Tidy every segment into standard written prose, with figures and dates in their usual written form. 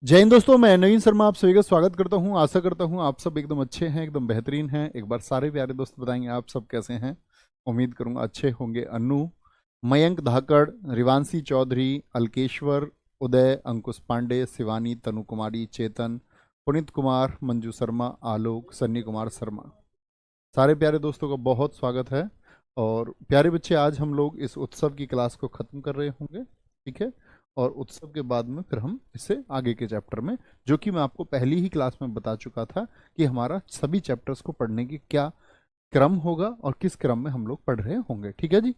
जय हिंद दोस्तों, मैं नवीन शर्मा आप सभी का स्वागत करता हूं। आशा करता हूं आप सब एकदम अच्छे हैं, एकदम बेहतरीन हैं। एक बार सारे प्यारे दोस्त बताएंगे आप सब कैसे हैं। उम्मीद करूंगा अच्छे होंगे। अन्नू, मयंक धाकड़, रिवांशी चौधरी, अलकेश्वर, उदय, अंकुश पांडे, शिवानी, तनु कुमारी, चेतन, पुनीत कुमार, मंजू शर्मा, आलोक, सन्नी कुमार शर्मा, सारे प्यारे दोस्तों का बहुत स्वागत है। और प्यारे बच्चे, आज हम लोग इस उत्सव की क्लास को ख़त्म कर रहे होंगे, ठीक है। और उत्सव के बाद में फिर हम इससे आगे के चैप्टर में, जो कि मैं आपको पहली ही क्लास में बता चुका था कि हमारा सभी चैप्टर्स को पढ़ने की क्या क्रम होगा और किस क्रम में हम लोग पढ़ रहे होंगे, ठीक है जी।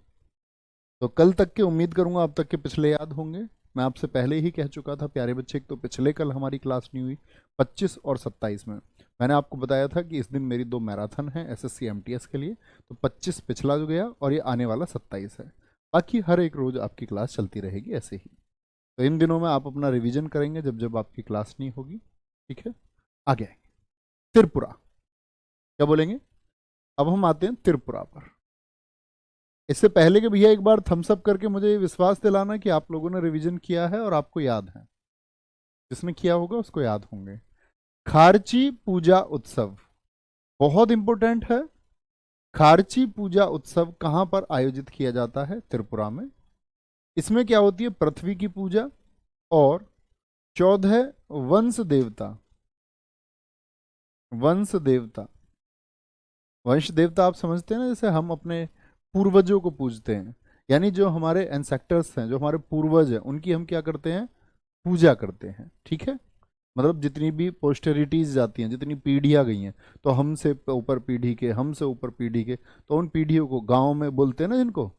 तो कल तक के उम्मीद करूंगा अब तक के पिछले याद होंगे। मैं आपसे पहले ही कह चुका था प्यारे बच्चे, तो पिछले कल हमारी क्लास नहीं हुई 25 और 27 में। मैंने आपको बताया था कि इस दिन मेरी 2 मैराथन है एसएससी एमटीएस के लिए। तो 25 पिछला जो गया और ये आने वाला 27 है। बाकी हर एक रोज आपकी क्लास चलती रहेगी ऐसे ही। तो इन दिनों में आप अपना रिवीजन करेंगे जब जब आपकी क्लास नहीं होगी, ठीक है। आगे आएंगे त्रिपुरा। क्या बोलेंगे? अब हम आते हैं त्रिपुरा पर। इससे पहले कि भैया एक बार थम्स अप करके मुझे विश्वास दिलाना कि आप लोगों ने रिवीजन किया है और आपको याद है। जिसने किया होगा उसको याद होंगे। खारची पूजा उत्सव बहुत इंपॉर्टेंट है। खारची पूजा उत्सव कहां पर आयोजित किया जाता है? त्रिपुरा में। इसमें क्या होती है? पृथ्वी की पूजा और 14 वंश देवता। वंश देवता, वंश देवता आप समझते हैं ना, जैसे हम अपने पूर्वजों को पूजते हैं। यानी जो हमारे एंसेक्टर्स हैं, जो हमारे पूर्वज हैं, उनकी हम क्या करते हैं? पूजा करते हैं, ठीक है। मतलब जितनी भी पोस्टेरिटीज जाती हैं, जितनी पीढ़ियां गई हैं, तो हमसे ऊपर पीढ़ी के, हमसे ऊपर पीढ़ी के, तो उन पीढ़ियों को गांव में बोलते हैं ना, जिनको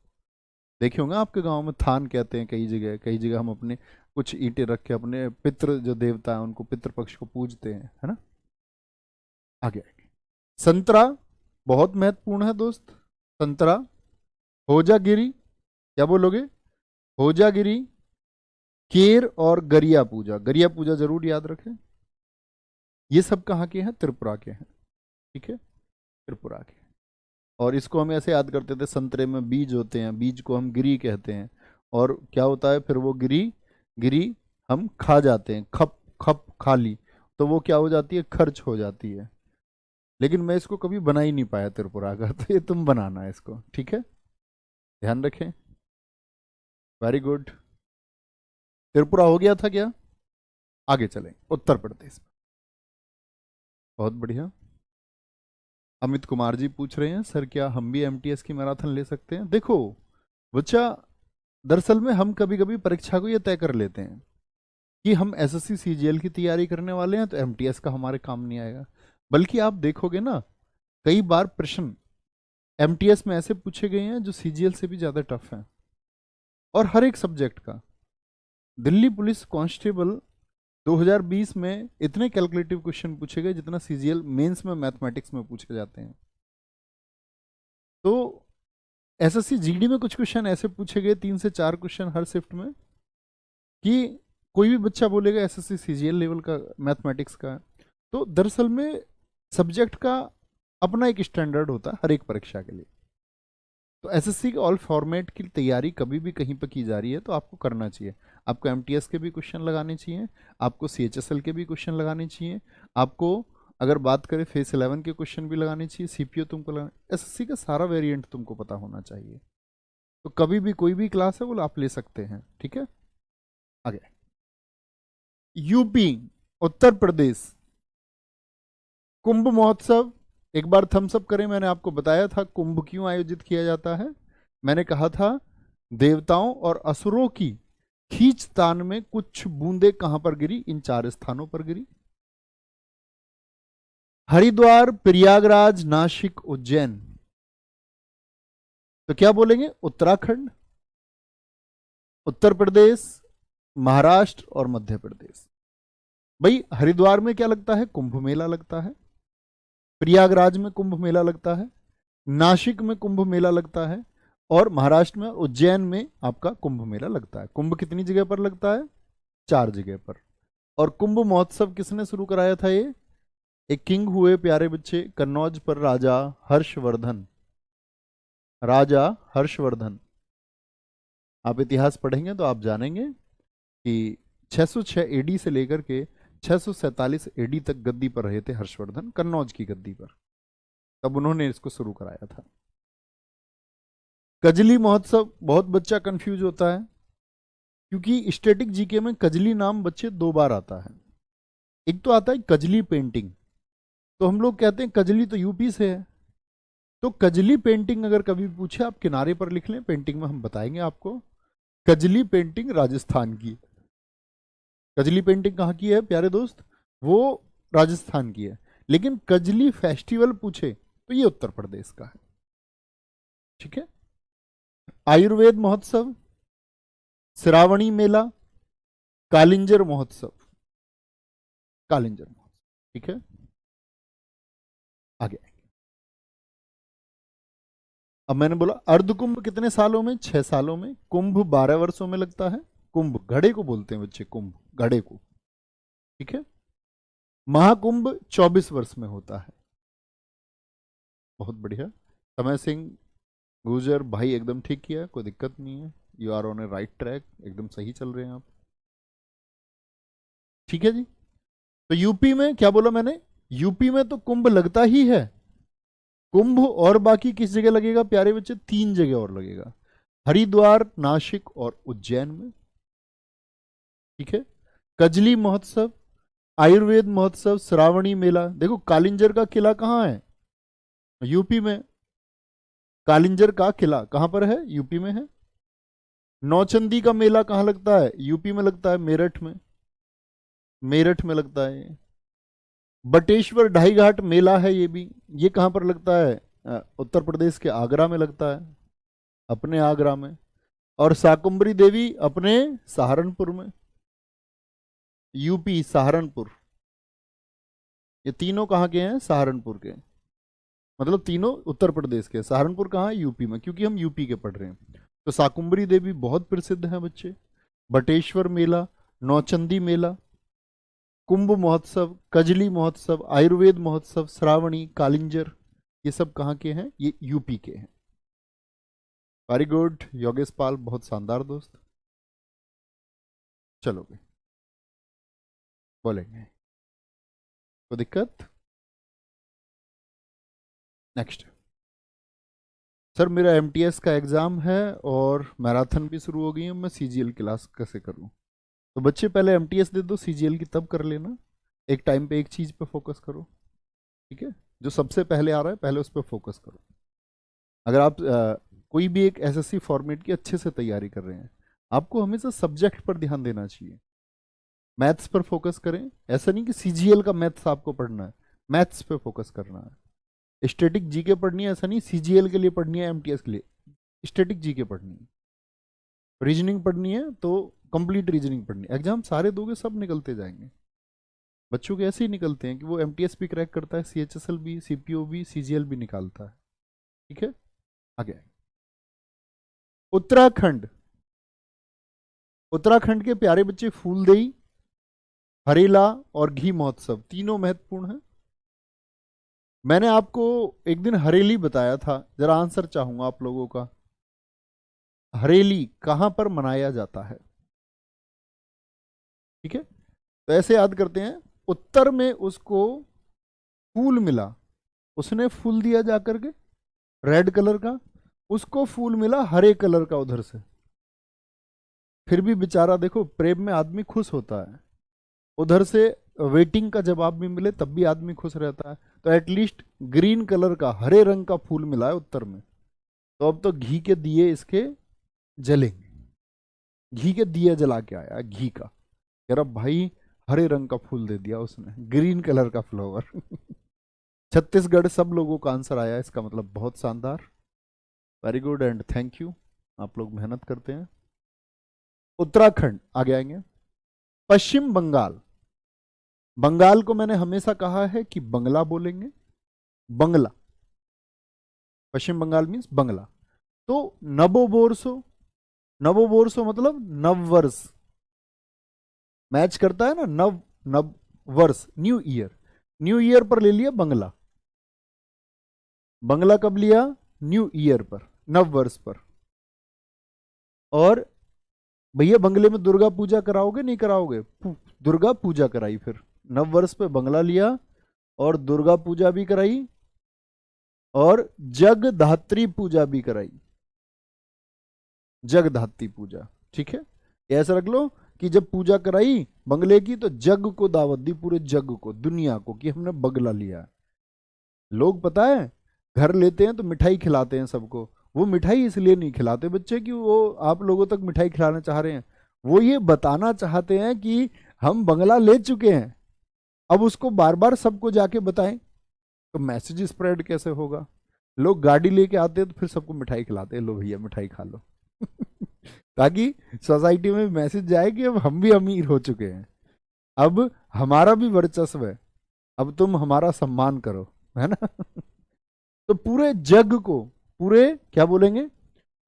देखे होंगे आपके गांव में थान कहते हैं। कई जगह, कई जगह हम अपने कुछ ईंटें रख के अपने पितृ जो देवता है उनको, पितृपक्ष को पूजते हैं, है ना। आगे आगे संतरा बहुत महत्वपूर्ण है दोस्त। संतरा, होजागिरी, क्या बोलोगे? होजागिरी, केर और गरिया पूजा। गरिया पूजा जरूर याद रखें। ये सब कहाँ के हैं? त्रिपुरा के हैं, ठीक है, त्रिपुरा के। और इसको हम ऐसे याद करते थे, संतरे में बीज होते हैं, बीज को हम गिरी कहते हैं। और क्या होता है फिर? वो गिरी, गिरी हम खा जाते हैं, खप खप खा ली, तो वो क्या हो जाती है? खर्च हो जाती है। लेकिन मैं इसको कभी बना ही नहीं पाया त्रिपुरा का, तो ये तुम बनाना है इसको, ठीक है। ध्यान रखें। Very good. त्रिपुरा हो गया था क्या? आगे चलें उत्तर प्रदेश। बहुत बढ़िया। अमित कुमार जी पूछ रहे हैं, सर क्या हम भी एमटीएस की मैराथन ले सकते हैं? देखो बच्चा, दरअसल में हम कभी कभी परीक्षा को ये तय कर लेते हैं कि हम एसएससी सीजीएल की तैयारी करने वाले हैं, तो एमटीएस का हमारे काम नहीं आएगा। बल्कि आप देखोगे ना, कई बार प्रश्न एमटीएस में ऐसे पूछे गए हैं जो सीजीएल से भी ज्यादा टफ हैं। और हर एक सब्जेक्ट का। दिल्ली पुलिस कांस्टेबल 2020 में इतने कैलकुलेटिव क्वेश्चन पूछे गए जितना सीजीएल मेंस में मैथमेटिक्स में पूछे जाते हैं। तो एसएससी जीडी में कुछ क्वेश्चन ऐसे पूछे गए, 3 से 4 क्वेश्चन हर शिफ्ट में, कि कोई भी बच्चा बोलेगा एसएससी सीजीएल लेवल का मैथमेटिक्स का है। तो दरअसल में सब्जेक्ट का अपना एक स्टैंडर्ड होता है हर एक परीक्षा के लिए। तो एसएससी के ऑल फॉर्मेट की तैयारी कभी भी कहीं पर की जा रही है तो आपको करना चाहिए। आपको एमटीएस के भी क्वेश्चन लगाने चाहिए, आपको सीएचएसएल के भी क्वेश्चन लगाने चाहिए, आपको अगर बात करें फेस 11 के क्वेश्चन भी लगाने चाहिए, सीपीओ तुमको लगाना, एसएससी का सारा वेरिएंट तुमको पता होना चाहिए। तो कभी भी कोई भी क्लास है वो आप ले सकते हैं, ठीक है। आगे यूपी, उत्तर प्रदेश, कुंभ महोत्सव। एक बार थम्स अप करें। मैंने आपको बताया था कुंभ क्यों आयोजित किया जाता है। मैंने कहा था देवताओं और असुरों की खींचतान में कुछ बूंदे कहां पर गिरी? इन 4 स्थानों पर गिरी। हरिद्वार, प्रयागराज, नासिक, उज्जैन। तो क्या बोलेंगे? उत्तराखंड, उत्तर प्रदेश, महाराष्ट्र और मध्य प्रदेश। भाई हरिद्वार में क्या लगता है? कुंभ मेला लगता है। प्रयागराज में कुंभ मेला लगता है। नासिक में कुंभ मेला लगता है। और महाराष्ट्र में उज्जैन में आपका कुंभ मेला लगता है। कुंभ कितनी जगह पर लगता है? 4 जगह पर। और कुंभ महोत्सव किसने शुरू कराया था? ये एक किंग हुए प्यारे बच्चे, कन्नौज पर राजा हर्षवर्धन। राजा हर्षवर्धन। आप इतिहास पढ़ेंगे तो आप जानेंगे कि 606 एडी से लेकर के 647 एडी तक गद्दी पर रहे थे हर्षवर्धन, कन्नौज की गद्दी पर, तब उन्होंने इसको शुरू कराया था। कजली महोत्सव, बहुत बच्चा कंफ्यूज होता है क्योंकि स्टैटिक जीके में कजली नाम बच्चे 2 बार आता है। एक तो आता है कजली पेंटिंग, तो हम लोग कहते हैं कजली तो यूपी से है, तो कजली पेंटिंग अगर कभी पूछे आप किनारे पर लिख लें, पेंटिंग में हम बताएंगे आपको। कजली पेंटिंग राजस्थान की, कजली पेंटिंग कहाँ की है प्यारे दोस्त, वो राजस्थान की है। लेकिन कजली फेस्टिवल पूछे तो ये उत्तर प्रदेश का है। ठीक है। आयुर्वेद महोत्सव, श्रावणी मेला, कालिंजर महोत्सव, कालिंजर महोत्सव। ठीक है, आगे। अब मैंने बोला अर्धकुंभ कितने सालों में, 6 सालों में। कुंभ 12 वर्षों में लगता है। कुंभ घड़े को बोलते हैं बच्चे, कुंभ घड़े को। ठीक है। महाकुंभ 24 वर्ष में होता है। बहुत बढ़िया, समय सिंह गुजर भाई एकदम ठीक किया, कोई दिक्कत नहीं है, you are on a right track, एकदम सही चल रहे हैं आप। ठीक है जी। तो यूपी में क्या बोला मैंने, यूपी में तो कुंभ लगता ही है। कुंभ और बाकी किस जगह लगेगा प्यारे बच्चे, 3 जगह और लगेगा, हरिद्वार, नासिक और उज्जैन में। ठीक है। कजली महोत्सव, आयुर्वेद महोत्सव, श्रावणी मेला। देखो कालिंजर का किला कहाँ है, यूपी में। कालिंजर का किला कहां पर है, यूपी में है। नौचंदी का मेला कहां लगता है, यूपी में लगता है, मेरठ में, मेरठ में लगता है। बटेश्वर ढाई घाट मेला है ये भी, ये कहां पर लगता है, उत्तर प्रदेश के आगरा में लगता है, अपने आगरा में। और शाकुंभरी देवी अपने सहारनपुर में, यूपी सहारनपुर। ये तीनों कहाँ के हैं, सहारनपुर के, मतलब तीनों उत्तर प्रदेश के। सहारनपुर कहाँ है, यूपी में, क्योंकि हम यूपी के पढ़ रहे हैं। तो शाकुंभरी देवी बहुत प्रसिद्ध है बच्चे। बटेश्वर मेला, नौचंदी मेला, कुंभ महोत्सव, कजली महोत्सव, आयुर्वेद महोत्सव, श्रावणी, कालिंजर, ये सब कहाँ के हैं, ये यूपी के हैं। वेरी गुड योगेश पाल, बहुत शानदार दोस्त। चलोगे, बोलेंगे, कोई दिक्कत। नेक्स्ट, सर मेरा एमटीएस का एग्ज़ाम है और मैराथन भी शुरू हो गई है, मैं सीजीएल क्लास कैसे करूं। तो बच्चे पहले एमटीएस दे दो, सीजीएल की तब कर लेना। एक टाइम पे एक चीज़ पे फोकस करो। ठीक है, जो सबसे पहले आ रहा है पहले उस पर फोकस करो। अगर आप कोई भी एक एसएससी फॉर्मेट की अच्छे से तैयारी कर रहे हैं, आपको हमेशा सब्जेक्ट पर ध्यान देना चाहिए। मैथ्स पर फोकस करें, ऐसा नहीं कि सीजीएल का मैथ्स आपको पढ़ना है, मैथ्स पे फोकस करना है। स्टैटिक जीके पढ़नी है, ऐसा नहीं सीजीएल के लिए पढ़नी है, एमटीएस के लिए। स्टैटिक जीके पढ़नी है, रीजनिंग पढ़नी है तो कंप्लीट रीजनिंग पढ़नी है। एग्जाम सारे दोगे सब निकलते जाएंगे। बच्चों के ऐसे ही निकलते हैं कि वो एमटीएस भी क्रैक करता है, सीएचएसएल भी, सीपीओ भी, सीजीएल भी निकालता है। ठीक है, आगे। उत्तराखंड, उत्तराखंड के प्यारे बच्चे फूलदेई, हरेला और घी महोत्सव, तीनों महत्वपूर्ण हैं। मैंने आपको एक दिन हरेली बताया था, जरा आंसर चाहूंगा आप लोगों का। हरेली कहां पर मनाया जाता है, ठीक है। तो ऐसे याद करते हैं, उत्तर में उसको फूल मिला, उसने फूल दिया जाकर के रेड कलर का, उसको फूल मिला हरे कलर का उधर से। फिर भी बेचारा, देखो प्रेम में आदमी खुश होता है, उधर से वेटिंग का जवाब भी मिले तब भी आदमी खुश रहता है। तो एटलीस्ट ग्रीन कलर का, हरे रंग का फूल मिला है उत्तर में। तो अब तो घी के दिए इसके जलेंगे, घी के दिए जला के आया घी का, कह रहा भाई हरे रंग का फूल दे दिया उसने, ग्रीन कलर का फ्लावर। छत्तीसगढ़ सब लोगों का आंसर आया, इसका मतलब बहुत शानदार, very good and thank you, आप लोग मेहनत करते हैं। उत्तराखंड आगे आएंगे। पश्चिम बंगाल, बंगाल को मैंने हमेशा कहा है कि बंगला बोलेंगे, बंगला, पश्चिम बंगाल मीन्स बंगला। तो नवोबोर्षो, नवोबोर्षो मतलब नववर्ष, मैच करता है ना, नव नव वर्ष, न्यू ईयर, न्यू ईयर पर ले लिया बंगला। बंगला कब लिया, न्यू ईयर पर, नव वर्ष पर। और भैया बंगले में दुर्गा पूजा कराओगे नहीं कराओगे, दुर्गा पूजा कराई फिर नव वर्ष पे बंगला लिया और दुर्गा पूजा भी कराई और जगधात्री पूजा भी कराई। जगधात्री पूजा, ठीक है, ये ऐसा रख लो कि जब पूजा कराई बंगले की तो जग को दावत दी, पूरे जग को, दुनिया को, कि हमने बंगला लिया। लोग पता है घर लेते हैं तो मिठाई खिलाते हैं सबको, वो मिठाई इसलिए नहीं खिलाते बच्चे कि वो आप लोगों तक मिठाई खिलाना चाह रहे हैं, वो ये बताना चाहते हैं कि हम बंगला ले चुके हैं, अब उसको बार बार सबको जाके बताएं तो मैसेज स्प्रेड कैसे होगा। लोग गाड़ी लेके आते हैं तो फिर सबको मिठाई खिलाते हैं, लो भैया मिठाई खा लो ताकि सोसाइटी में मैसेज जाए कि अब हम भी अमीर हो चुके हैं, अब हमारा भी वर्चस्व है, अब तुम हमारा सम्मान करो, है ना तो पूरे जग को, पूरे क्या बोलेंगे,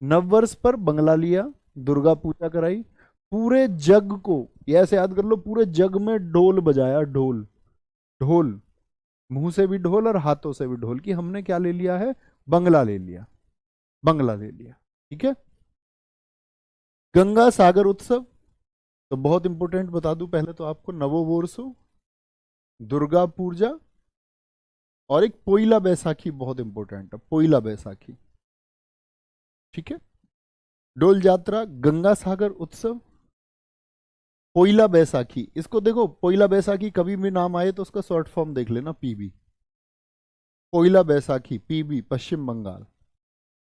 नववर्ष पर बंगला लिया, दुर्गा पूजा कराई, पूरे जग को, ये ऐसे याद कर लो, पूरे जग में ढोल बजाया, ढोल, ढोल, मुंह से भी ढोल और हाथों से भी ढोल, कि हमने क्या ले लिया है, बंगला ले लिया, बंगला ले लिया, ठीक है। गंगा सागर उत्सव, तो बहुत इंपॉर्टेंट बता दूं पहले तो आपको, नवोवर्षो, दुर्गा पूजा और एक पोइला बैसाखी बहुत इंपॉर्टेंट है, पोइला बैसाखी, ठीक है। डोल यात्रा, गंगा सागर उत्सव, पोइला बैसाखी, इसको देखो, पोइला बैसाखी कभी भी नाम आए तो उसका शॉर्ट फॉर्म देख लेना, पीबी, पोइला बैसाखी, पीबी, पश्चिम बंगाल।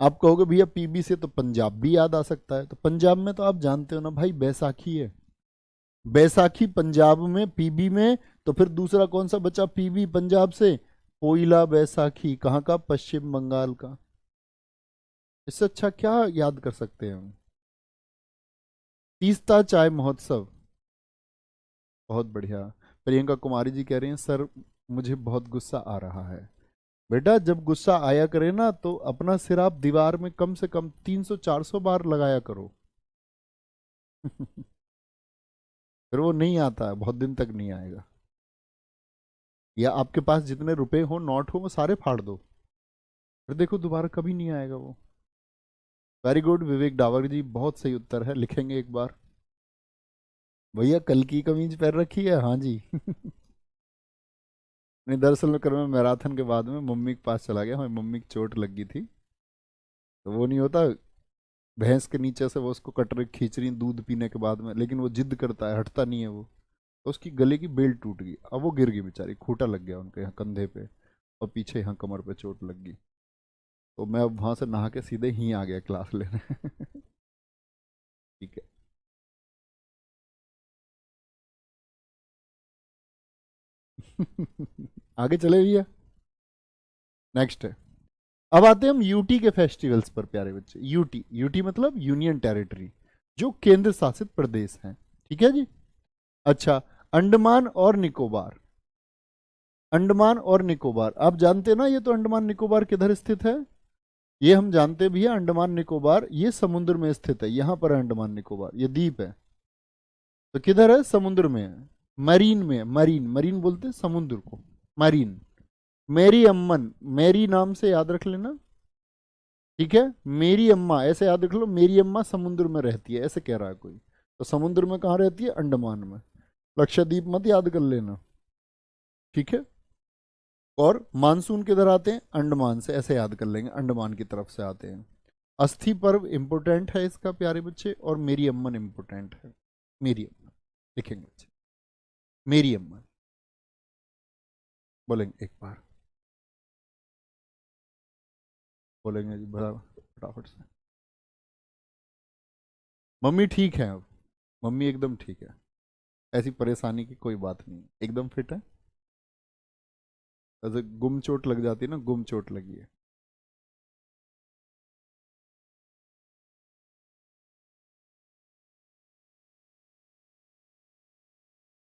आप कहोगे भैया पीबी से तो पंजाब भी याद आ सकता है, तो पंजाब में तो आप जानते हो ना भाई, बैसाखी है, बैसाखी पंजाब में, पीबी में, तो फिर दूसरा कौन सा बचा पीबी पंजाब से, पोइला बैसाखी कहाँ का, पश्चिम बंगाल का। इससे अच्छा क्या याद कर सकते हैं हम। तीस्ता चाय महोत्सव, बहुत बढ़िया। प्रियंका कुमारी जी कह रही हैं सर मुझे बहुत गुस्सा आ रहा है। बेटा जब गुस्सा आया करे ना तो अपना सिर आप दीवार में कम से कम 300-400 बार लगाया करो फिर वो नहीं आता है, बहुत दिन तक नहीं आएगा। या आपके पास जितने रुपए हो, नोट हो, वो सारे फाड़ दो, फिर देखो दोबारा कभी नहीं आएगा वो। वेरी गुड विवेक डावर जी, बहुत सही उत्तर है, लिखेंगे एक बार। भैया कल की कमीज पहन रखी है, हाँ जी नहीं दरअसल में कल मैं मैराथन के बाद में मम्मी के पास चला गया, हमारी मम्मी की चोट लग गई थी, तो वो नहीं होता भैंस के नीचे से वो उसको कटरे खींच रही दूध पीने के बाद में, लेकिन वो जिद करता है, हटता नहीं है वो, तो उसकी गले की बेल्ट टूट गई, अब वो गिर गई बेचारी, खूंटा लग गया उनके यहाँ कंधे पे और पीछे यहाँ कमर पे चोट लग गई। तो मैं अब वहां से नहा के सीधे ही आ गया क्लास लेने ठीक है आगे चले भैया, नेक्स्ट है। अब आते हैं हम यूटी के फेस्टिवल्स पर प्यारे बच्चे। यूटी, यूटी मतलब यूनियन टेरिटरी, जो केंद्र शासित प्रदेश हैं, ठीक है जी। अच्छा, अंडमान और निकोबार, अंडमान और निकोबार आप जानते हैं ना, ये तो अंडमान निकोबार किधर स्थित है, ये हम जानते हैं भैया, अंडमान निकोबार ये समुद्र में स्थित है, यहां पर है अंडमान निकोबार, ये द्वीप है, तो किधर है, समुद्र में है, मरीन में, मरीन, मरीन बोलते हैं समुद्र को, मरीन। मेरी अम्मन, मेरी नाम से याद रख लेना, ठीक है, मेरी अम्मा ऐसे याद रख लो, मेरी अम्मा समुद्र में रहती है, ऐसे कह रहा है कोई, तो समुद्र में कहाँ रहती है, अंडमान में। लक्षद्वीप मत याद कर लेना, ठीक है। और मानसून किधर आते हैं, अंडमान से, ऐसे याद कर लेंगे, अंडमान की तरफ से आते हैं। अस्थि पर्व इंपोर्टेंट है इसका प्यारे बच्चे, और मेरी अम्मन इंपोर्टेंट है, मेरी अम्मन लिखेंगे बच्चे, मेरी अम्मन बोलेंगे एक बार, बोलेंगे जी बड़ा फटाफट से। मम्मी ठीक है अब, मम्मी एकदम ठीक है, ऐसी परेशानी की कोई बात नहीं है, एकदम फिट है। ऐसे गुम चोट लग जाती है ना, गुम चोट लगी है।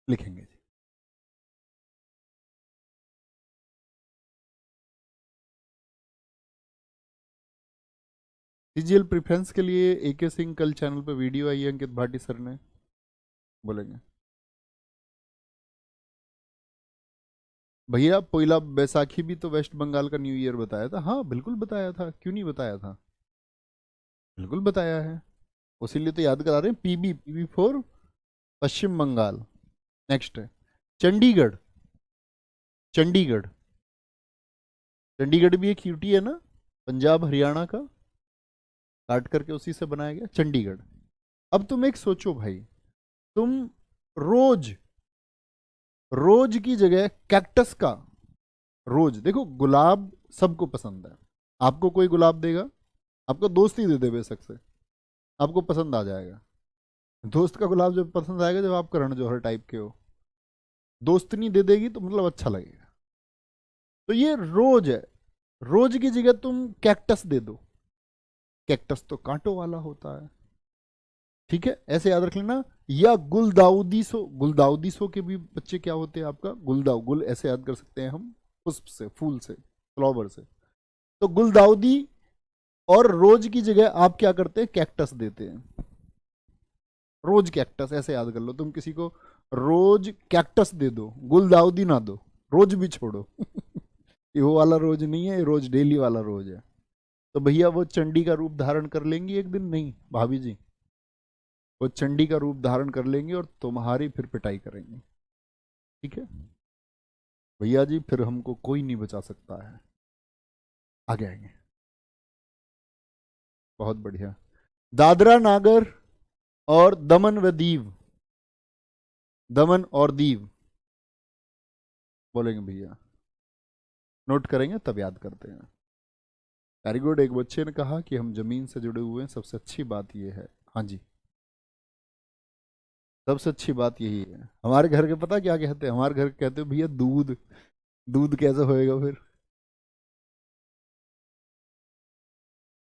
लिखेंगे जी। सीजीएल प्रेफरेंस के लिए एके सिंह कल चैनल पे वीडियो आई है अंकित भाटी सर ने, बोलेंगे भैया पोइला बैसाखी भी तो वेस्ट बंगाल का न्यू ईयर बताया था, हाँ बिल्कुल बताया था, क्यों नहीं बताया था, बिल्कुल बताया है, उसीलिए तो याद करा रहे हैं, पीबी, पीबी फोर पश्चिम बंगाल। नेक्स्ट है, चंडीगढ़, चंडीगढ़, चंडीगढ़ भी एक यूटी है ना, पंजाब हरियाणा का, काट करके उसी से बनाया गया चंडीगढ़। अब तुम एक सोचो भाई, तुम रोज, रोज की जगह कैक्टस का, रोज देखो, गुलाब सबको पसंद है, आपको कोई गुलाब देगा, आपको दोस्त ही दे दे बेशक से, आपको पसंद आ जाएगा। दोस्त का गुलाब जब पसंद आएगा जब आप करण जौहर टाइप के हो, दोस्तनी दे देगी तो मतलब अच्छा लगेगा। तो ये रोज है, रोज की जगह तुम कैक्टस दे दो, कैक्टस तो कांटों वाला होता है, ठीक है, ऐसे याद रख लेना। या गुलदाउदी सो, गुलदाउदी सो के भी बच्चे क्या होते हैं आपका, गुलदाउ, गुल ऐसे याद कर सकते हैं हम, पुष्प से, फूल से, फ्लावर से, तो गुलदाउदी। और रोज की जगह आप क्या करते हैं, कैक्टस देते हैं, रोज कैक्टस, ऐसे याद कर लो। तुम किसी को रोज कैक्टस दे दो, गुलदाउदी ना दो, रोज भी छोड़ो ये वो वाला रोज नहीं है, ये रोज डेली वाला रोज है। तो भैया वो चंडी का रूप धारण कर लेंगी एक दिन, नहीं भाभी जी, वो चंडी का रूप धारण कर लेंगे और तुम्हारी फिर पिटाई करेंगे, ठीक है भैया जी, फिर हमको कोई नहीं बचा सकता है, आगे आएंगे। बहुत बढ़िया। दादरा नागर और दमन व दीव, दमन और दीव बोलेंगे भैया, नोट करेंगे तब याद करते हैं। Very good. एक बच्चे ने कहा कि हम जमीन से जुड़े हुए हैं, सबसे अच्छी बात यह है, हाँ जी, सबसे अच्छी बात यही है। हमारे घर के पता क्या कहते हैं, हमारे घर के कहते हैं भैया दूध, दूध कैसे होएगा फिर,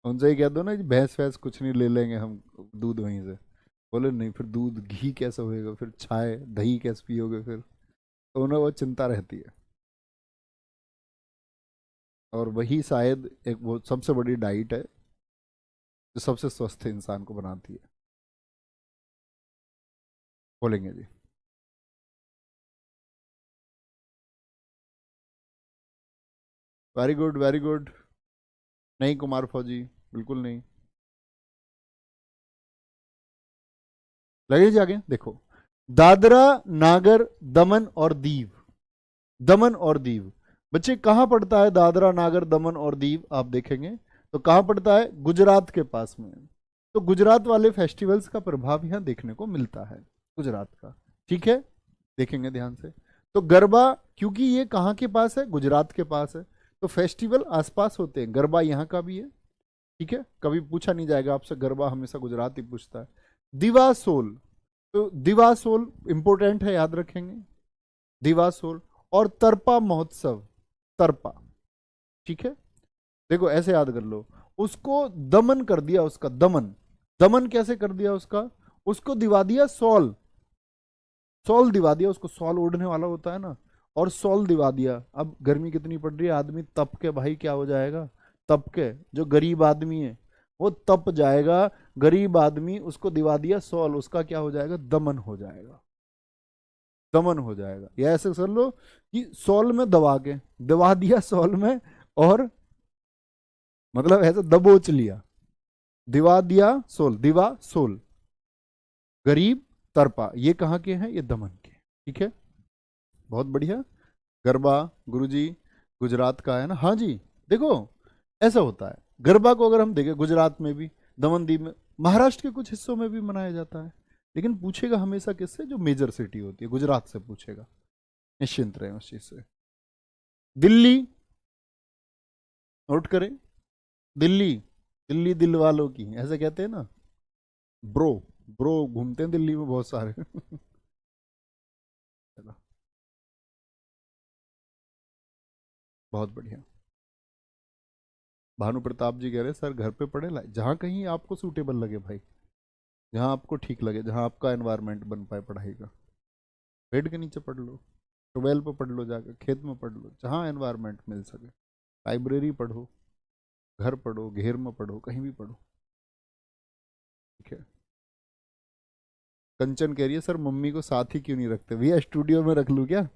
उनसे ही कह दो ना कि भैंस वैंस कुछ नहीं, ले लेंगे हम दूध वहीं से। बोले नहीं, फिर दूध घी कैसे होएगा, फिर चाय दही कैसे पियोगे फिर, तो उन्हें वो चिंता रहती है। और वही शायद एक वो सबसे बड़ी डाइट है जो सबसे स्वस्थ इंसान को बनाती है, बोलेंगे जी। Very good, very good. नहीं कुमार फौजी, बिल्कुल नहीं। लगे जाके देखो, दादरा नागर दमन और दीव, दमन और दीव, बच्चे कहाँ पड़ता है दादरा नागर दमन और दीव, आप देखेंगे तो कहाँ पड़ता है, गुजरात के पास में। तो गुजरात वाले फेस्टिवल्स का प्रभाव यहाँ देखने को मिलता है, गुजरात का, ठीक है, देखेंगे ध्यान से। तो गरबा, क्योंकि ये कहाँ के पास है, गुजरात के पास है, तो फेस्टिवल आसपास होते हैं, गरबा यहाँ का भी है, ठीक है, कभी पूछा नहीं जाएगा आपसे, गरबा हमेशा गुजरात ही पूछता है। दिवासोल, तो दिवासोल इंपोर्टेंट है, याद रखेंगे, दिवासोल। और तरपा महोत्सव, तरपा, ठीक है, देखो ऐसे याद कर लो, उसको दमन कर दिया, उसका दमन, दमन कैसे कर दिया उसका, उसको दिवा दिया सॉल, सॉल दिवा दिया उसको, सॉल ओढ़ने वाला होता है ना, और सॉल दिवा दिया। अब गर्मी कितनी पड़ रही है, आदमी तप के भाई क्या हो जाएगा, तप के, जो गरीब आदमी है वो तप जाएगा, गरीब आदमी, उसको दिवा दिया सॉल, उसका क्या हो जाएगा, दमन हो जाएगा, दमन हो जाएगा। या ऐसे कर लो कि सॉल में दबा के, दबा दिया सॉल में, और मतलब ऐसे दबोच लिया, दिवा दिया सोल, दिवा सोल, गरीब तरपा, ये कहाँ के हैं, ये दमन के, ठीक है, बहुत बढ़िया। गरबा गुरुजी गुजरात का है ना, हाँ जी, देखो ऐसा होता है, गरबा को अगर हम देखें गुजरात में भी, दमन दीव में, महाराष्ट्र के कुछ हिस्सों में भी मनाया जाता है, लेकिन पूछेगा हमेशा किससे, जो मेजर सिटी होती है, गुजरात से पूछेगा, निश्चिंत रहे उस चीज से। दिल्ली, नोट करें, दिल्ली, दिल्ली दिल वालों की, ऐसे कहते हैं ना, ब्रो, ब्रो घूमते हैं दिल्ली में बहुत सारे चलो, बहुत बढ़िया। भानु प्रताप जी कह रहे सर घर पे पढ़े लाए, जहाँ कहीं आपको सूटेबल लगे भाई, जहाँ आपको ठीक लगे, जहाँ आपका एनवायरनमेंट बन पाए पढ़ाई का, पेड़ के नीचे पढ़ लो, ट्यूबवेल पे पढ़ लो, जाकर खेत में पढ़ लो, जहाँ एनवायरनमेंट मिल सके, लाइब्रेरी पढ़ो, घर पढ़ो, घेर में पढ़ो, कहीं भी पढ़ो, ठीक है। कंचन कह रही है सर मम्मी को साथ ही क्यों नहीं रखते, भैया स्टूडियो में रख लूँ क्या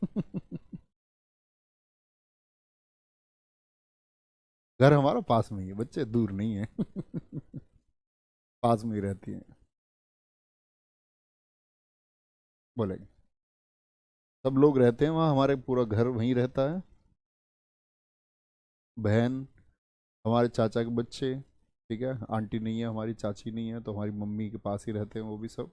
घर हमारा पास में ही है बच्चे, दूर नहीं है पास में ही रहती है, बोलेंगे। सब लोग रहते हैं वहाँ, हमारे पूरा घर वहीं रहता है, बहन, हमारे चाचा के बच्चे, ठीक है, आंटी नहीं है हमारी, चाची नहीं है, तो हमारी मम्मी के पास ही रहते हैं वो भी सब।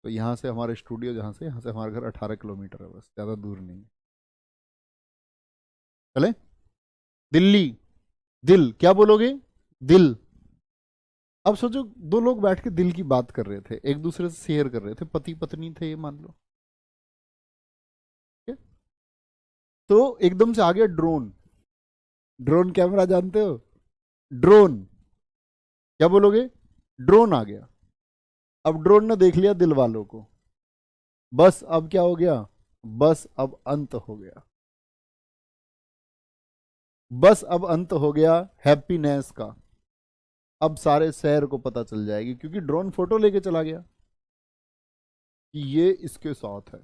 तो यहाँ से हमारे स्टूडियो, जहाँ से, यहाँ से हमारा घर 18 किलोमीटर है, बस ज़्यादा दूर नहीं है। चले। दिल्ली। दिल क्या बोलोगे? दिल। अब सोचो, दो लोग बैठ के दिल की बात कर रहे थे, एक दूसरे से शेयर कर रहे थे, पति पत्नी थे ये मान लो, ठीक है? तो एकदम से आ गया ड्रोन। ड्रोन कैमरा जानते हो? ड्रोन। क्या बोलोगे? ड्रोन आ गया। अब ड्रोन ने देख लिया दिल वालों को, बस अब क्या हो गया? बस अब अंत हो गया। बस अब अंत हो गया हैप्पीनेस का। अब सारे शहर को पता चल जाएगी, क्योंकि ड्रोन फोटो लेके चला गया कि ये इसके साथ है।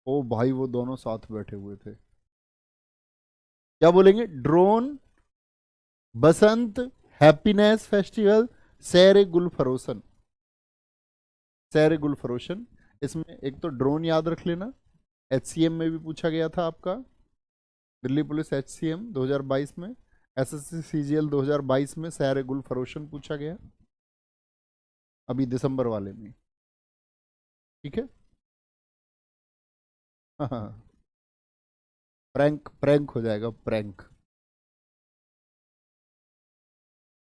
ओ भाई, वो दोनों साथ बैठे हुए थे। क्या बोलेंगे? ड्रोन, बसंत, हैप्पीनेस फेस्टिवल, सैर गुल फरोशन। सैर गुल फरोशन। इसमें एक तो ड्रोन याद रख लेना, एचसीएम में भी पूछा गया था आपका, दिल्ली पुलिस एचसीएम 2022 में, एसएससी सीजीएल 2022 में सैर गुल फरोशन पूछा गया, अभी दिसंबर वाले में, ठीक है। हाँ, प्रैंक प्रैंक हो जाएगा, प्रैंक।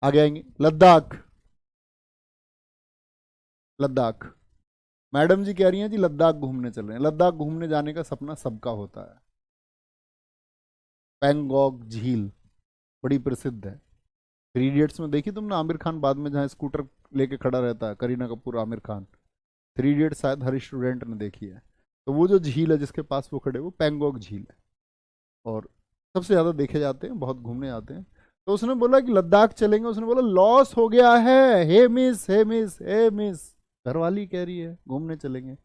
आगे आएंगे, लद्दाख। लद्दाख। मैडम जी कह रही हैं जी लद्दाख घूमने चल रहे हैं। लद्दाख घूमने जाने का सपना सबका होता है। पैंगोंग झील बड़ी प्रसिद्ध है। थ्री इडियट्स में देखी तुमने आमिर खान बाद में जहाँ स्कूटर लेके खड़ा रहता है, करीना कपूर, आमिर खान। थ्री इडियट्स शायद हर स्टूडेंट ने देखी है। तो वो जो झील है जिसके पास वो खड़े, वो पैंगोंग झील है, और सबसे ज़्यादा देखे जाते हैं, बहुत घूमने आते हैं। तो उसने बोला कि लद्दाख चलेंगे, उसने बोला लॉस हो गया है, हे मिस, हे मिस, हे मिस। घरवाली कह रही है घूमने चलेंगे,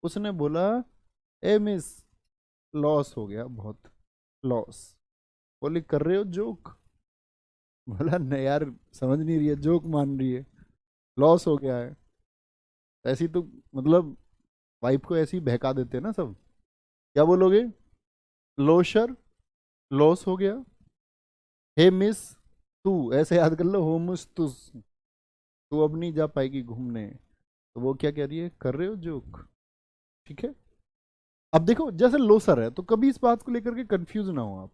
उसने बोला ए मिस, लॉस हो गया बहुत, लॉस। बोली कर रहे हो जोक? बोला नहीं यार, समझ नहीं रही है, जोक मान रही है, लॉस हो गया है। ऐसी तो मतलब वाइफ को ऐसी बहका देते हैं ना सब। क्या बोलोगे? लोशर, लॉस हो गया। हे मिस, तू ऐसे याद कर लो, होमुस तुस, तू अब नहीं जा पाएगी घूमने। तो वो क्या कह रही है, कर रहे हो जोक, ठीक है। अब देखो, जैसे लोसर है, तो कभी इस बात को लेकर के कंफ्यूज ना हो आप।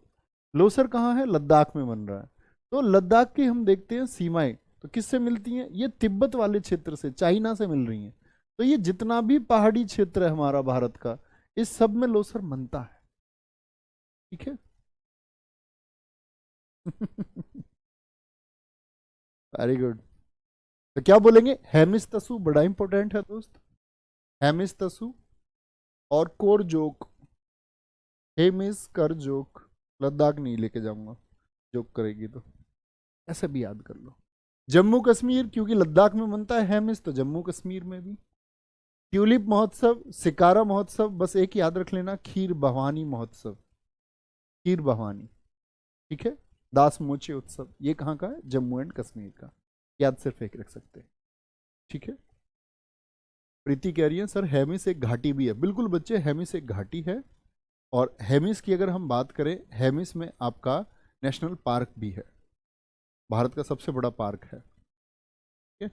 लोसर कहाँ है? लद्दाख में बन रहा है। तो लद्दाख की हम देखते हैं सीमाएं, तो किससे मिलती हैं? ये तिब्बत वाले क्षेत्र से, चाइना से मिल रही हैं। तो ये जितना भी पहाड़ी क्षेत्र है हमारा भारत का, इस सब में लोसर मनता है, ठीक है। Very good. तो क्या बोलेंगे? हेमिस तसु बड़ा इंपॉर्टेंट है दोस्त। हेमिस तसु और कोर जोक। हेमिस कर जोक। लद्दाख नहीं लेके जाऊंगा, जोक करेगी तो। ऐसे भी याद कर लो। जम्मू कश्मीर, क्योंकि लद्दाख में बनता है हेमिस, तो जम्मू कश्मीर में भी। ट्यूलिप महोत्सव, सिकारा महोत्सव, बस एक याद रख लेना, खीर भवानी महोत्सव, खीर भवानी, ठीक है। दास मोचे उत्सव, ये कहाँ का है? जम्मू एंड कश्मीर का। याद सिर्फ एक रख सकते हैं, ठीक है। प्रीति कह रही है सर हेमिस एक घाटी भी है। बिल्कुल बच्चे, हेमिस एक घाटी है। और हेमिस की अगर हम बात करें, हेमिस में आपका नेशनल पार्क भी है, भारत का सबसे बड़ा पार्क है, ठीक है?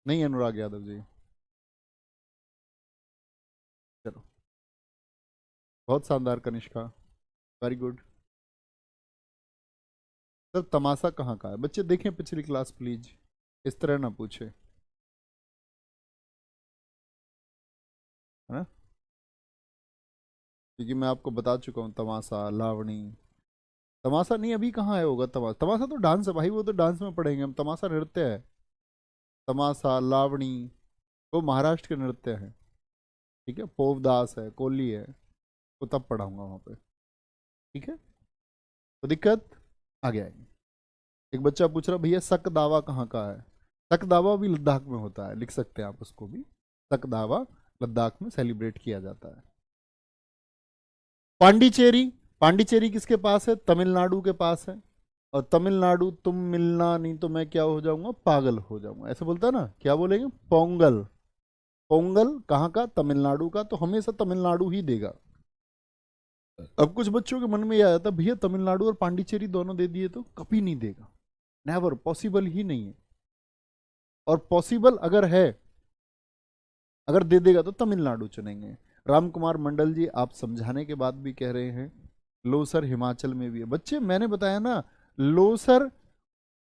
नहीं अनुराग यादव जी, चलो, बहुत शानदार कनिष्का, वेरी गुड। सर तमाशा कहाँ का है? बच्चे देखें पिछली क्लास प्लीज, इस तरह ना पूछे, है ना? क्योंकि मैं आपको बता चुका हूँ, तमाशा, लावणी। तमाशा नहीं, अभी कहाँ है होगा तमाशा? तमाशा तो डांस है भाई, वो तो डांस में पढ़ेंगे हम। तमाशा नृत्य है। तमाशा, लावणी, वो महाराष्ट्र के नृत्य हैं, ठीक है। पोवदास है, कोली है, वो तब पढ़ाऊंगा वहाँ पे, ठीक है। तो दिक्कत आगे आएगी। एक बच्चा पूछ रहा भैया सक दावा कहाँ का है? सक दावा भी लद्दाख में होता है, लिख सकते हैं आप उसको भी। सक दावा लद्दाख में सेलिब्रेट किया जाता है। पांडिचेरी। पांडिचेरी किसके पास है? तमिलनाडु के पास है। और तमिलनाडु, तुम मिलना नहीं तो मैं क्या हो जाऊंगा? पागल हो जाऊंगा, ऐसे बोलता है ना, क्या बोलेंगे? पोंगल। पोंगल कहाँ का? तमिलनाडु का, तो हमेशा तमिलनाडु ही देगा। अब कुछ बच्चों के मन में यह आया था, भैया तमिलनाडु और पांडिचेरी दोनों दे दिए तो कभी नहीं देगा, नेवर, पॉसिबल ही नहीं है। और पॉसिबल अगर है, अगर दे देगा तो तमिलनाडु चुनेंगे। राम कुमार मंडल जी, आप समझाने के बाद भी कह रहे हैं लोसर हिमाचल में भी है। बच्चे मैंने बताया ना, लोसर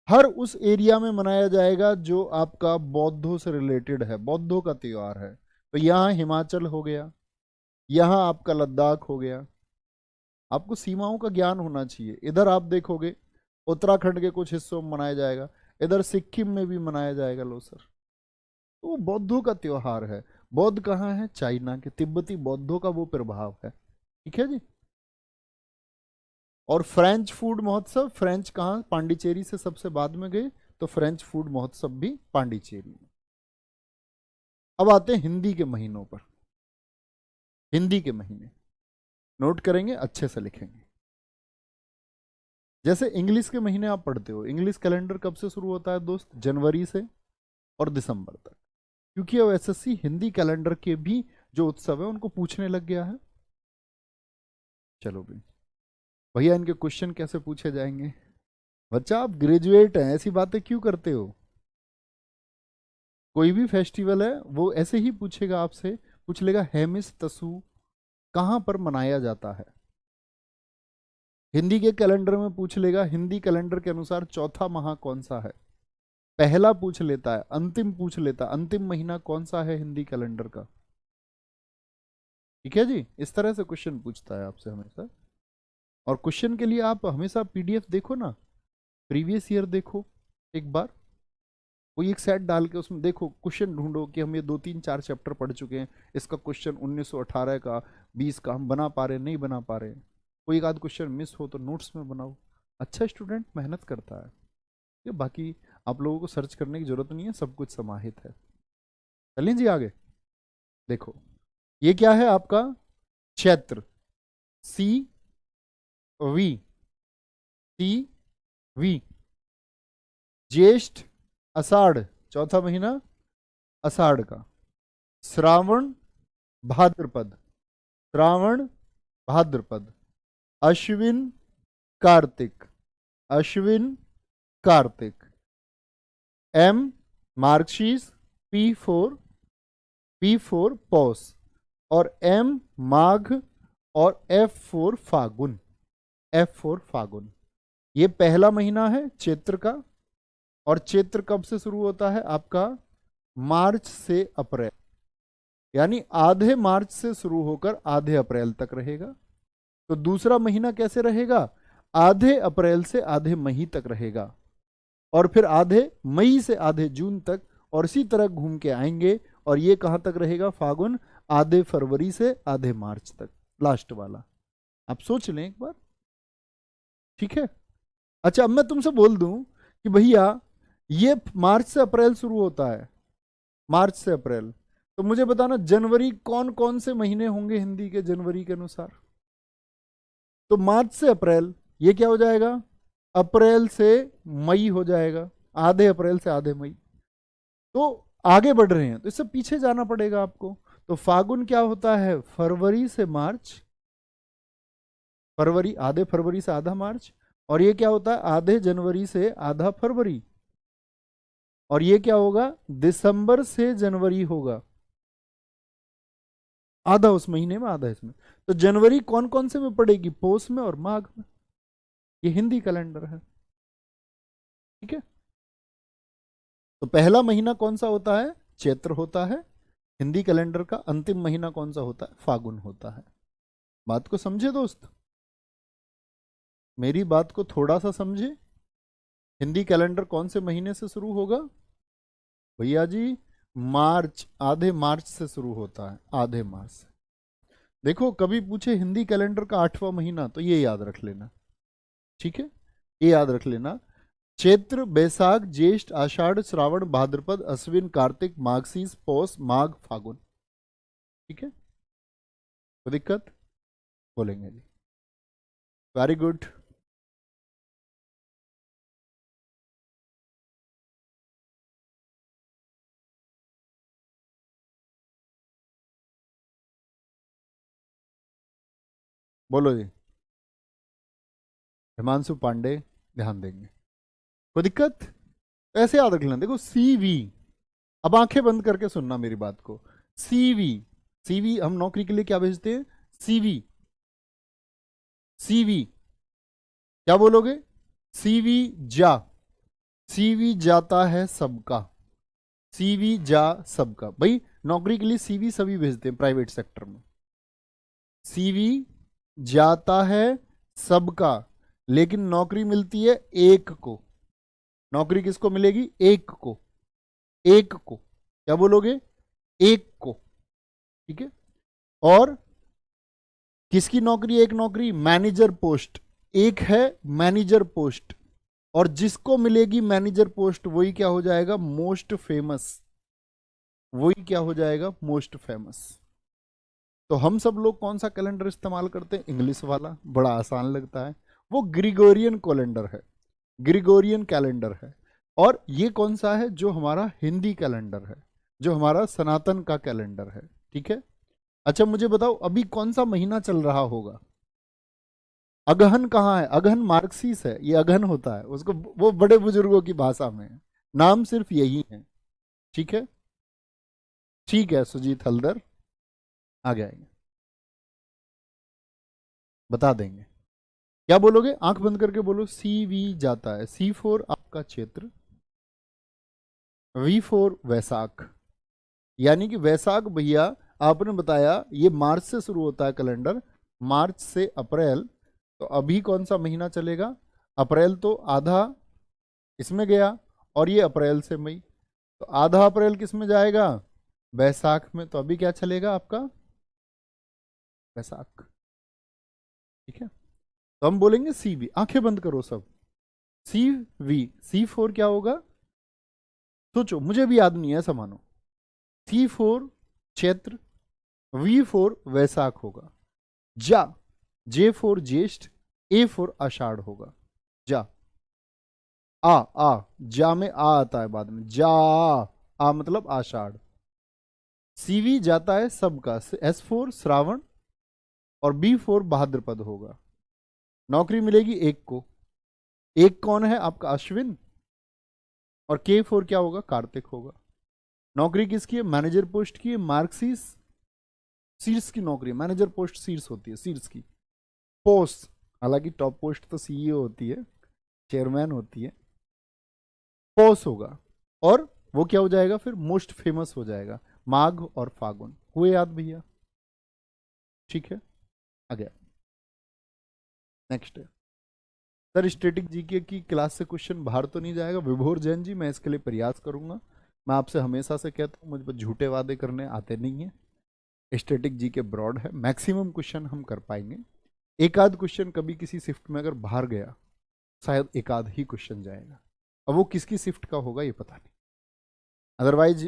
हर उस एरिया में मनाया जाएगा जो आपका बौद्धों से रिलेटेड है, बौद्धों का त्योहार है। तो यहाँ हिमाचल हो गया, यहाँ आपका लद्दाख हो गया। आपको सीमाओं का ज्ञान होना चाहिए। इधर आप देखोगे उत्तराखंड के कुछ हिस्सों में मनाया जाएगा, इधर सिक्किम में भी मनाया जाएगा लोसर। तो वो बौद्धों का त्योहार है। बौद्ध कहाँ है? चाइना के। तिब्बती बौद्धों का वो प्रभाव है। ठीक है जी। और फ्रेंच फूड महोत्सव, फ्रेंच कहाँ? पांडिचेरी से सबसे बाद में गए, तो फ्रेंच फूड महोत्सव भी पांडिचेरी में। अब आते हैं हिंदी के महीनों पर। हिंदी के महीने नोट करेंगे, अच्छे से लिखेंगे। जैसे इंग्लिश के महीने आप पढ़ते हो, इंग्लिश कैलेंडर कब से शुरू होता है दोस्त? जनवरी से और दिसंबर तक। क्योंकि अब एसएससी हिंदी कैलेंडर के भी जो उत्सव है उनको पूछने लग गया है। चलो भाई, भैया इनके क्वेश्चन कैसे पूछे जाएंगे? बच्चा आप ग्रेजुएट हैं, ऐसी बातें क्यों करते हो? कोई भी फेस्टिवल है वो ऐसे ही पूछेगा आपसे, पूछ लेगा हेमिस तसु कहाँ पर मनाया जाता है। हिंदी के कैलेंडर में पूछ लेगा हिंदी कैलेंडर के अनुसार चौथा माह कौन सा है। पहला पूछ लेता है, अंतिम पूछ लेता है, अंतिम महीना कौन सा है हिंदी कैलेंडर का। ठीक है जी, इस तरह से क्वेश्चन पूछता है आपसे हमेशा। और क्वेश्चन के लिए आप हमेशा पीडीएफ देखो ना, प्रीवियस ईयर देखो एक बार, कोई एक सेट डाल के उसमें देखो, क्वेश्चन ढूंढो कि हम ये 2 3 4 चैप्टर पढ़ चुके हैं, इसका क्वेश्चन 1918 का 20 का हम बना पा रहे हैं नहीं बना पा रहे हैं। कोई एक आध क्वेश्चन मिस हो तो नोट्स में बनाओ। अच्छा स्टूडेंट मेहनत करता है। ये बाकी आप लोगों को सर्च करने की जरूरत नहीं है, सब कुछ समाहित है। चलिए जी आगे देखो, ये क्या है आपका? चैत्र, सी वी, सी वी। ज्येष्ठ, आषाढ़, चौथा महीना आषाढ़ का। श्रावण, भाद्रपद, श्रावण भाद्रपद। अश्विन, कार्तिक, अश्विन कार्तिक। एम मार्गशीर्ष, पी फोर पौष, और एम माघ, और F4 फागुन, F4 फागुन। ये पहला महीना है चैत्र का। और चैत्र कब से शुरू होता है आपका? मार्च से अप्रैल, यानी आधे मार्च से शुरू होकर आधे अप्रैल तक रहेगा। तो दूसरा महीना कैसे रहेगा? आधे अप्रैल से आधे मई तक रहेगा, और फिर आधे मई से आधे जून तक, और इसी तरह घूम के आएंगे। और ये कहां तक रहेगा? फागुन, आधे फरवरी से आधे मार्च तक, लास्ट वाला। आप सोच लें एक बार। ठीक है। अच्छा, अब मैं तुमसे बोल दूं कि भैया ये मार्च से अप्रैल शुरू होता है, मार्च से अप्रैल, तो मुझे बताना जनवरी कौन कौन से महीने होंगे हिंदी के जनवरी के अनुसार? तो मार्च से अप्रैल, ये क्या हो जाएगा? अप्रैल से मई हो जाएगा, आधे अप्रैल से आधे मई। तो आगे बढ़ रहे हैं तो इससे पीछे जाना पड़ेगा आपको। तो फागुन क्या होता है? फरवरी से मार्च, फरवरी, आधे फरवरी से आधा मार्च। और ये क्या होता है? आधे जनवरी से आधा फरवरी। और ये क्या होगा? दिसंबर से जनवरी होगा, आधा उस महीने में आधा इसमें। तो जनवरी कौन कौन से में पड़ेगी? पोष में और माघ में। ये हिंदी कैलेंडर है। ठीक है। तो पहला महीना कौन सा होता है? चैत्र होता है। हिंदी कैलेंडर का अंतिम महीना कौन सा होता है? फागुन होता है। बात को समझे दोस्त, मेरी बात को थोड़ा सा समझे। हिंदी कैलेंडर कौन से महीने से शुरू होगा भैया जी? मार्च, आधे मार्च से शुरू होता है, आधे मार्च से। देखो कभी पूछे हिंदी कैलेंडर का 8वां महीना, तो ये याद रख लेना। ठीक है, ये याद रख लेना। चैत्र, बैसाख, ज्येष्ठ, आषाढ़, श्रावण, भाद्रपद, अश्विन, कार्तिक, माघशीष, पौष, माघ, फागुन। ठीक है, कोई दिक्कत? बोलेंगे जी। Very good. बोलो जी। हिमांशु पांडे, ध्यान देंगे। कोई दिक्कत? ऐसे याद रख लेना, देखो सीवी। अब आंखें बंद करके सुनना मेरी बात को। सीवी, सीवी हम नौकरी के लिए क्या भेजते हैं? सीवी। सीवी क्या बोलोगे? सीवी जा। सीवी जाता है सबका। सीवी जा सबका, भाई नौकरी के लिए सीवी सभी भेजते हैं प्राइवेट सेक्टर में। सीवी जाता है सबका, लेकिन नौकरी मिलती है एक को। नौकरी किसको मिलेगी? एक को। एक को क्या बोलोगे? एक को। ठीक है। और किसकी नौकरी? एक नौकरी मैनेजर पोस्ट, एक है मैनेजर पोस्ट। और जिसको मिलेगी मैनेजर पोस्ट वही क्या हो जाएगा? Most famous. वही क्या हो जाएगा? Most famous. तो हम सब लोग कौन सा कैलेंडर इस्तेमाल करते हैं? इंग्लिश वाला, बड़ा आसान लगता है। वो ग्रिगोरियन कैलेंडर है, ग्रिगोरियन कैलेंडर है। और ये कौन सा है? जो हमारा हिंदी कैलेंडर है, जो हमारा सनातन का कैलेंडर है। ठीक है। अच्छा मुझे बताओ अभी कौन सा महीना चल रहा होगा? अगहन कहाँ है? अगहन मार्क्सिस है, ये अगहन होता है उसको, वो बड़े बुजुर्गों की भाषा में है। नाम सिर्फ यही है। ठीक है। ठीक है सुजीत हल्दर आगे आएंगे, बता देंगे। क्या बोलोगे? आंख बंद करके बोलो। सी वी जाता है, सी फोर आपका क्षेत्र, वी फोर वैशाख। यानी कि वैशाख भैया आपने बताया ये मार्च से शुरू होता है कैलेंडर, मार्च से अप्रैल। तो अभी कौन सा महीना चलेगा? अप्रैल तो आधा इसमें गया, और ये अप्रैल से मई, तो आधा अप्रैल किस में जाएगा? वैशाख में। तो अभी क्या चलेगा आपका? वैशाख। ठीक है। तो हम बोलेंगे सी वी, आंखें बंद करो सब। सी वी, सी फोर क्या होगा? सोचो, मुझे भी याद नहीं है, ऐसा मानो। सी फोर क्षेत्र, वी फोर वैशाख होगा। जा, जे फोर ज्येष्ठ, ए फोर आषाढ़ होगा। जा। आ जा में आ आता है बाद में, जा आ मतलब आषाढ़। सीवी जाता है सबका, एस फोर श्रावण, और बी फोर भाद्रपद होगा। नौकरी मिलेगी एक को। एक कौन है आपका? अश्विन। और के फोर क्या होगा? कार्तिक होगा। नौकरी किसकी है? मैनेजर पोस्ट की है, मार्क्सिस। शीर्ष की नौकरी, मैनेजर पोस्ट शीर्ष होती है, शीर्ष की पोस्ट। हालांकि टॉप पोस्ट तो सीईओ होती है, चेयरमैन होती है। पोस्ट होगा। और वो क्या हो जाएगा फिर? मोस्ट फेमस हो जाएगा। माघ और फागुन हुए याद भैया? ठीक है। आगे नेक्स्ट है सर, स्टैटिक जीके की क्लास से क्वेश्चन बाहर तो नहीं जाएगा? विभोर जैन जी, मैं इसके लिए प्रयास करूंगा। मैं आपसे हमेशा से कहता हूँ, मुझ पर झूठे वादे करने आते नहीं है। स्टैटिक जीके ब्रॉड है, मैक्सिमम क्वेश्चन हम कर पाएंगे। एक आध क्वेश्चन कभी किसी शिफ्ट में अगर बाहर गया, शायद एक आध ही क्वेश्चन जाएगा। अब वो किसकी शिफ्ट का होगा ये पता नहीं। अदरवाइज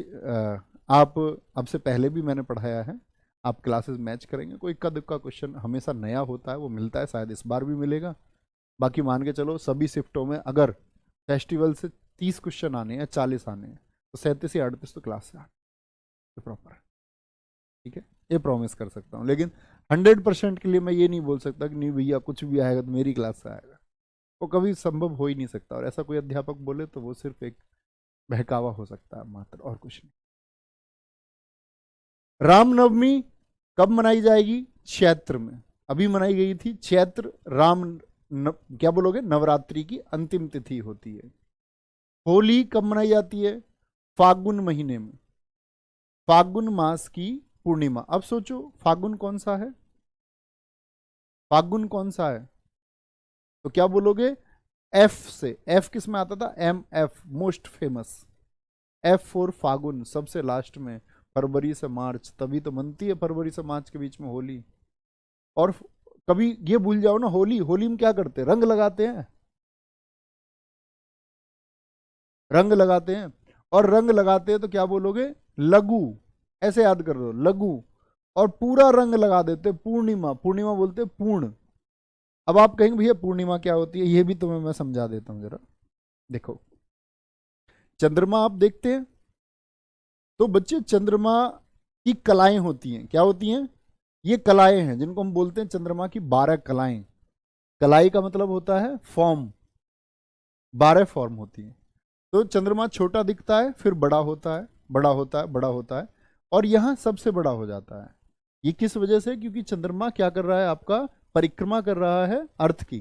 आप, अब से पहले भी मैंने पढ़ाया है, आप क्लासेस मैच करेंगे, कोई इक्का दुक्का क्वेश्चन हमेशा नया होता है, वो मिलता है, शायद इस बार भी मिलेगा। बाकी मान के चलो सभी शिफ्टों में अगर फेस्टिवल से 30 क्वेश्चन आने हैं, 40 आने हैं, तो 37 या 38 तो क्लास से आने प्रॉपर है। ठीक है, ये प्रॉमिस कर सकता हूँ। लेकिन 100% के लिए मैं ये नहीं बोल सकता कि नहीं भैया कुछ भी आएगा तो मेरी क्लास से आएगा। वो कभी संभव हो ही नहीं सकता, और ऐसा कोई अध्यापक बोले तो वो सिर्फ एक बहकावा हो सकता है मात्र, और कुछ नहीं। रामनवमी कब मनाई जाएगी? चैत्र में। अभी मनाई गई थी चैत्र राम क्या बोलोगे? नवरात्रि की अंतिम तिथि होती है। होली कब मनाई जाती है? फागुन महीने में, फागुन मास की पूर्णिमा। अब सोचो फागुन कौन सा है? फागुन कौन सा है? तो क्या बोलोगे? एफ से। एफ किस में आता था? M F, most famous. F for फागुन, सबसे लास्ट में। फरवरी से मार्च, तभी तो मनती है फरवरी से मार्च के बीच में होली। और कभी ये भूल जाओ ना, होली, होली में क्या करते हैं? रंग लगाते हैं, रंग लगाते हैं। और रंग लगाते हैं तो क्या बोलोगे? लघु। ऐसे याद कर दो, लघु। और पूरा रंग लगा देते हैं पूर्णिमा, पूर्णिमा बोलते हैं पूर्ण। अब आप कहेंगे भैया पूर्णिमा क्या होती है? ये भी तुम्हें मैं समझा देता हूं जरा। देखो, चंद्रमा आप देखते हैं, तो बच्चे चंद्रमा की कलाएं होती हैं, क्या होती हैं? ये कलाएं हैं जिनको हम बोलते हैं चंद्रमा की 12 कलाएं। कलाई का मतलब होता है फॉर्म, 12 फॉर्म होती है। तो चंद्रमा छोटा दिखता है, फिर बड़ा होता है, बड़ा होता है, बड़ा होता है, और यहां सबसे बड़ा हो जाता है। ये किस वजह से? क्योंकि चंद्रमा क्या कर रहा है आपका? परिक्रमा कर रहा है अर्थ की।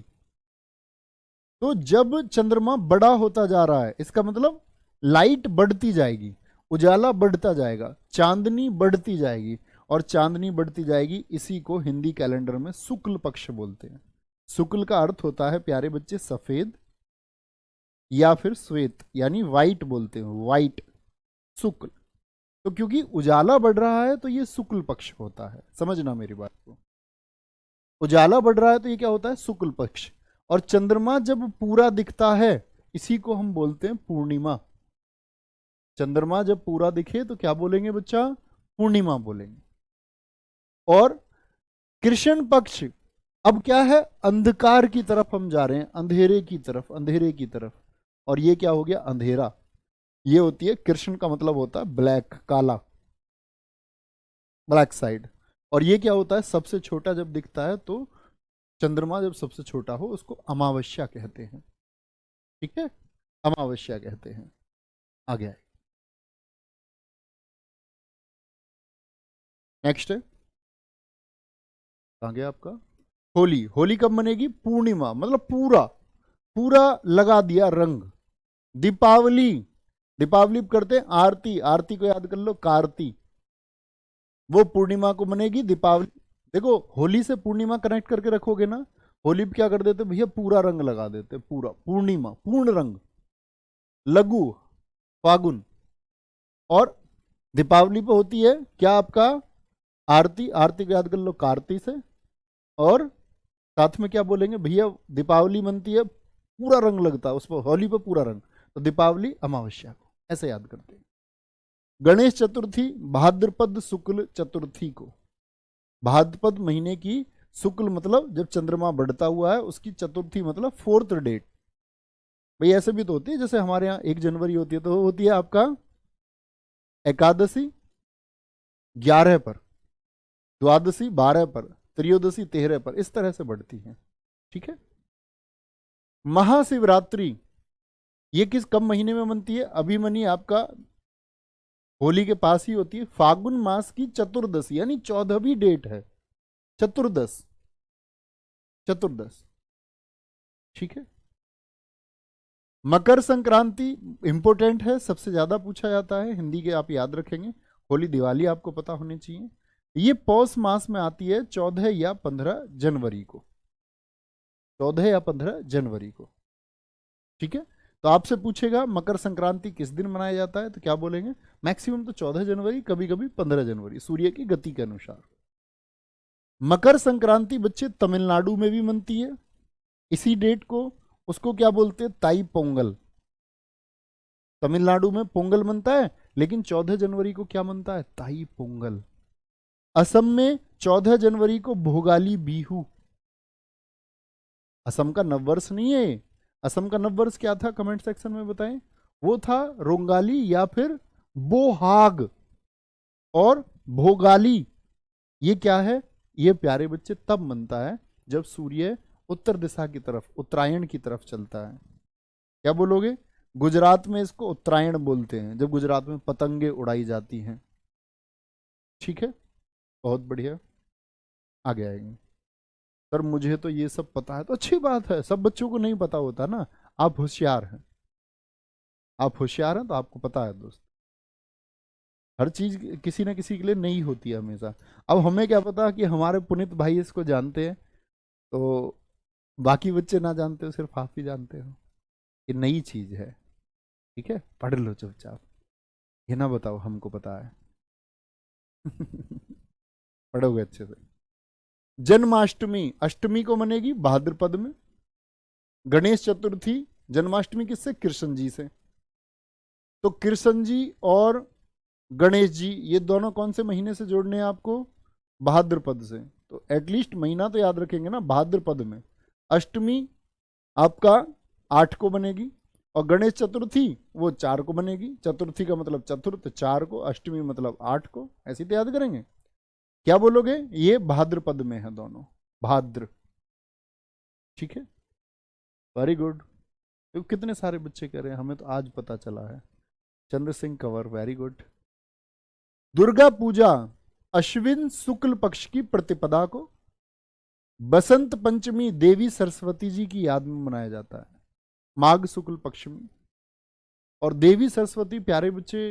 तो जब चंद्रमा बड़ा होता जा रहा है, इसका मतलब लाइट बढ़ती जाएगी, उजाला बढ़ता जाएगा, चांदनी बढ़ती जाएगी, और चांदनी बढ़ती जाएगी, इसी को हिंदी कैलेंडर में शुक्ल पक्ष बोलते हैं। शुक्ल का अर्थ होता है प्यारे बच्चे सफेद या फिर श्वेत, यानी वाइट बोलते हैं, वाइट, शुक्ल। तो क्योंकि उजाला बढ़ रहा है तो ये शुक्ल पक्ष होता है, समझना मेरी बात को। उजाला बढ़ रहा है तो ये क्या होता है? शुक्ल पक्ष। और चंद्रमा जब पूरा दिखता है, इसी को हम बोलते हैं पूर्णिमा। चंद्रमा जब पूरा दिखे तो क्या बोलेंगे बच्चा? पूर्णिमा बोलेंगे। और कृष्ण पक्ष अब क्या है? अंधकार की तरफ हम जा रहे हैं, अंधेरे की तरफ, अंधेरे की तरफ। और ये क्या हो गया? अंधेरा। ये होती है कृष्ण का मतलब होता है ब्लैक, काला, ब्लैक साइड। और ये क्या होता है? सबसे छोटा जब दिखता है, तो चंद्रमा जब सबसे छोटा हो उसको अमावस्या कहते हैं। ठीक है, अमावस्या कहते हैं। आ गया। नेक्स्ट है, आ गया आपका होली। होली कब मनेगी? पूर्णिमा, मतलब पूरा पूरा लगा दिया रंग। दीपावली, दीपावली करते हैं आरती, आरती को याद कर लो, कार्ती, वो पूर्णिमा को मनेगी दीपावली। देखो होली से पूर्णिमा कनेक्ट करके रखोगे ना, होली पे क्या कर देते भैया? पूरा रंग लगा देते, पूरा, पूर्णिमा, पूर्ण रंग, लघु, फागुन। और दीपावली पे होती है क्या आपका? आरती, आरती को याद कर लो कार्ती से। और साथ में क्या बोलेंगे भैया? दीपावली बनती है, पूरा रंग लगता है उस पर, होली पे पूरा रंग, तो दीपावली अमावस्या को, ऐसे याद करते हैं। गणेश चतुर्थी भाद्रपद शुक्ल चतुर्थी को, भाद्रपद महीने की शुक्ल मतलब जब चंद्रमा बढ़ता हुआ है, उसकी चतुर्थी मतलब फोर्थ डेट। भाई ऐसे भी तो होती है, जैसे हमारे यहाँ 1 जनवरी होती है, तो होती है आपका एकादशी 11 पर, द्वादशी 12 पर, त्रयोदशी 13 पर, इस तरह से बढ़ती है। ठीक है। महाशिवरात्रि ये किस कब महीने में बनती है? अभिमन्यु आपका होली के पास ही होती है, फागुन मास की चतुर्दशी, यानी 14वीं डेट है, चतुर्दश, चतुर्दश। ठीक है। मकर संक्रांति इंपॉर्टेंट है, सबसे ज्यादा पूछा जाता है, हिंदी के आप याद रखेंगे। होली दिवाली आपको पता होनी चाहिए। ये पौष मास में आती है 14 या 15 जनवरी को, 14 या 15 जनवरी को। ठीक है। तो आपसे पूछेगा मकर संक्रांति किस दिन मनाया जाता है, तो क्या बोलेंगे? मैक्सिमम तो 14 जनवरी, कभी कभी 15 जनवरी, सूर्य की गति के अनुसार। मकर संक्रांति बच्चे तमिलनाडु में भी मनती है इसी डेट को, उसको क्या बोलते हैं? ताई पोंगल। तमिलनाडु में पोंगल मनता है, लेकिन 14 जनवरी को क्या मनता है? ताई पोंगल। असम में 14 जनवरी को भोगाली बीहू। असम का नववर्ष नहीं है, असम का नववर्ष क्या था? कमेंट सेक्शन में बताएं। वो था रोंगाली या फिर बोहाग। और भोगाली ये क्या है? ये प्यारे बच्चे तब मनता है जब सूर्य उत्तर दिशा की तरफ, उत्तरायण की तरफ चलता है। क्या बोलोगे? गुजरात में इसको उत्तरायण बोलते हैं, जब गुजरात में पतंगे उड़ाई जाती हैं। ठीक है, बहुत बढ़िया। आगे आएंगे। सर मुझे तो ये सब पता है, तो अच्छी बात है, सब बच्चों को नहीं पता होता ना, आप होशियार हैं, आप होशियार हैं तो आपको पता है दोस्त। हर चीज किसी ना किसी के लिए नहीं होती है हमेशा। अब हमें क्या पता कि हमारे पुनीत भाई इसको जानते हैं, तो बाकी बच्चे ना जानते हो, सिर्फ आप ही जानते हो। ये नई चीज है। ठीक है, पढ़ लो चुपचाप, ये ना बताओ हमको पता है। पढ़ोगे अच्छे से। जन्माष्टमी, अष्टमी को मनेगी भाद्रपद में। गणेश चतुर्थी, जन्माष्टमी किससे? कृष्ण जी से। तो कृष्ण जी और गणेश जी ये दोनों कौन से महीने से जोड़ने हैं आपको? भाद्रपद से। तो एटलीस्ट महीना तो याद रखेंगे ना, भाद्रपद में। अष्टमी आपका 8 को बनेगी, और गणेश चतुर्थी वो 4 को बनेगी। चतुर्थी का मतलब चतुर्थ, 4 को, अष्टमी मतलब 8 को, ऐसे तो याद करेंगे। क्या बोलोगे? ये भाद्रपद में है दोनों, भाद्र। ठीक है, वेरी गुड। तो कितने सारे बच्चे कह रहे हैं, हमें तो आज पता चला है। Chandra Singh Kanwar, very good. दुर्गा पूजा अश्विन शुक्ल पक्ष की प्रतिपदा को बसंत पंचमी देवी सरस्वती जी की याद में मनाया जाता है, माघ शुक्ल पक्ष में। और देवी सरस्वती प्यारे बच्चे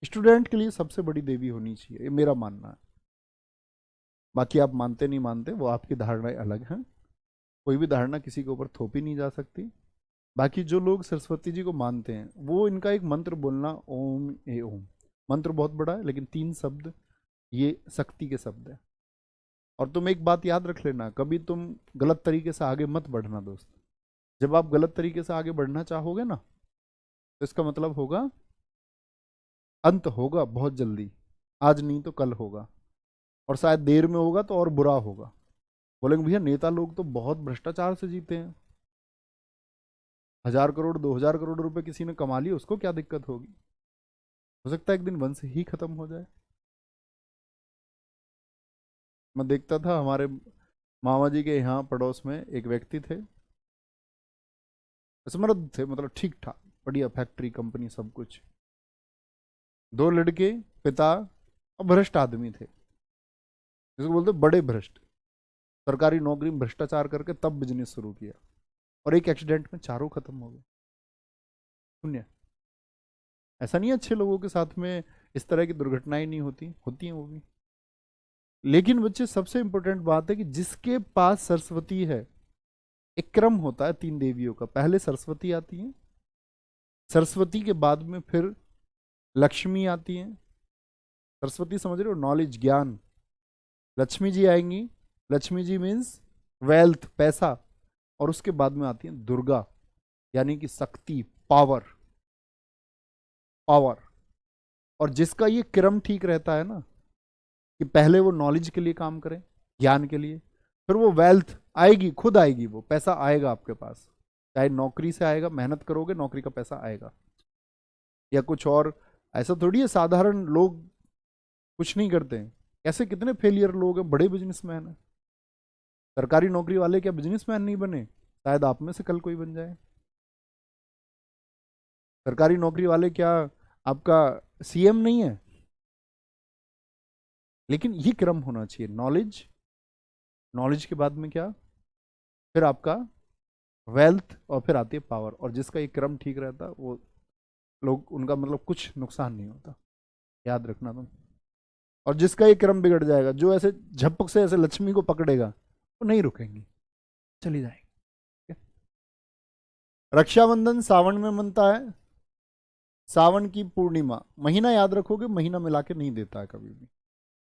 स्टूडेंट के लिए सबसे बड़ी देवी होनी चाहिए, ये मेरा मानना है। बाकी आप मानते नहीं मानते वो आपकी धारणाएं अलग हैं, कोई भी धारणा किसी के ऊपर थोपी नहीं जा सकती। बाकी जो लोग सरस्वती जी को मानते हैं वो इनका एक मंत्र बोलना, ओम ए ओम। मंत्र बहुत बड़ा है लेकिन 3 शब्द ये शक्ति के शब्द है। और तुम एक बात याद रख लेना, कभी तुम गलत तरीके से आगे मत बढ़ना दोस्त। जब आप गलत तरीके से आगे बढ़ना चाहोगे ना, तो इसका मतलब होगा अंत होगा बहुत जल्दी, आज नहीं तो कल होगा, और शायद देर में होगा तो और बुरा होगा। बोलेंगे भैया नेता लोग तो बहुत भ्रष्टाचार से जीते हैं, 1000 करोड़ 2000 करोड़ रुपए किसी ने कमा लिए, उसको क्या दिक्कत होगी? हो सकता है एक दिन वंश ही खत्म हो जाए। मैं देखता था हमारे मामा जी के यहाँ पड़ोस में एक व्यक्ति थे, समृद्ध थे, मतलब ठीक ठाक, बढ़िया फैक्ट्री कंपनी सब कुछ, 2 लड़के, पिता, और भ्रष्ट आदमी थे, जिसको बोलते बड़े भ्रष्ट। सरकारी नौकरी में भ्रष्टाचार करके तब बिजनेस शुरू किया, और एक एक्सीडेंट में चारों खत्म हो गए, शून्य। ऐसा नहीं है अच्छे लोगों के साथ में इस तरह की दुर्घटनाएं नहीं होती, होती हैं वो भी। लेकिन बच्चे सबसे इंपॉर्टेंट बात है कि जिसके पास सरस्वती है, एक क्रम होता है 3 देवियों का, पहले सरस्वती आती है, सरस्वती के बाद में फिर लक्ष्मी आती है। सरस्वती समझ रहे हो, नॉलेज, ज्ञान। लक्ष्मी जी आएंगी, लक्ष्मी जी मीन्स वेल्थ, पैसा। और उसके बाद में आती है दुर्गा, यानी कि शक्ति, पावर, पावर। और जिसका ये क्रम ठीक रहता है ना, कि पहले वो नॉलेज के लिए काम करें, ज्ञान के लिए, फिर वो वेल्थ आएगी, खुद आएगी, वो पैसा आएगा आपके पास, चाहे नौकरी से आएगा, मेहनत करोगे नौकरी का पैसा आएगा, या कुछ और। ऐसा थोड़ी है साधारण लोग कुछ नहीं करते हैं, ऐसे कितने फेलियर लोग हैं, बड़े बिजनेसमैन हैं। सरकारी नौकरी वाले क्या बिजनेसमैन नहीं बने? शायद आप में से कल कोई बन जाए। सरकारी नौकरी वाले क्या आपका सीएम नहीं है? लेकिन ये क्रम होना चाहिए, नॉलेज, नॉलेज के बाद में क्या, फिर आपका वेल्थ, और फिर आती है पावर। और जिसका ये क्रम ठीक रहता वो लोग, उनका मतलब कुछ नुकसान नहीं होता, याद रखना तुम। और जिसका ये क्रम बिगड़ जाएगा, जो ऐसे झपक से ऐसे लक्ष्मी को पकड़ेगा, वो नहीं रुकेंगी, चली जाएगी। रक्षाबंधन सावन में मनता है, सावन की पूर्णिमा, महीना याद रखोगे, महीना मिला के नहीं देता है कभी भी।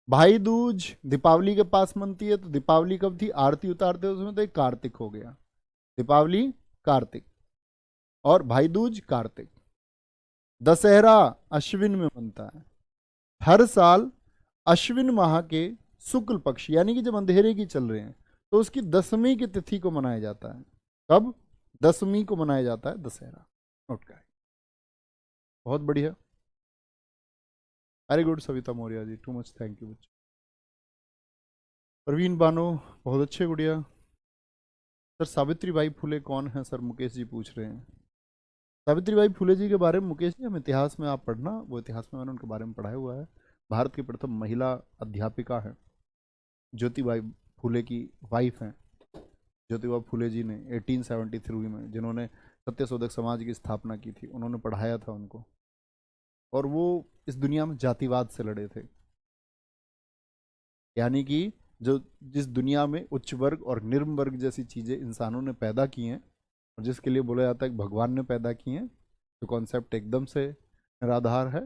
भाई दूज दीपावली के पास मनती है, तो दीपावली कब थी, आरती उतारते उसमें, तो एक कार्तिक हो गया, दीपावली कार्तिक, और भाई दूज कार्तिक। दशहरा अश्विन में मनता है, हर साल अश्विन माह के शुक्ल पक्ष, यानी कि जब अंधेरे की चल रहे हैं, तो उसकी 10वीं की तिथि को मनाया जाता है। कब? 10वीं को मनाया जाता है दशहरा। नोट करें, बहुत बढ़िया, very good Savita Maurya ji, too much thank you बच्चे। प्रवीण बानो, बहुत अच्छे, गुड़िया। सर सावित्री बाई फुले कौन है सर, मुकेश जी पूछ रहे हैं। सावित्री बाई फुले जी के बारे में मुकेश जी हम इतिहास में आप पढ़ना, वो इतिहास में मैंने उनके बारे में पढ़ाया हुआ है। भारत की प्रथम महिला अध्यापिका है, ज्योतिबाई फुले की वाइफ हैं। ज्योतिबा फुले जी ने 1873 में, जिन्होंने सत्यशोधक समाज की स्थापना की थी, उन्होंने पढ़ाया था उनको। और वो इस दुनिया में जातिवाद से लड़े थे, यानी कि जो जिस दुनिया में उच्च वर्ग और निम्न वर्ग जैसी चीज़ें इंसानों ने पैदा की हैं, और जिसके लिए बोला जाता है कि भगवान ने पैदा की हैं, जो कॉन्सेप्ट एकदम से निराधार है,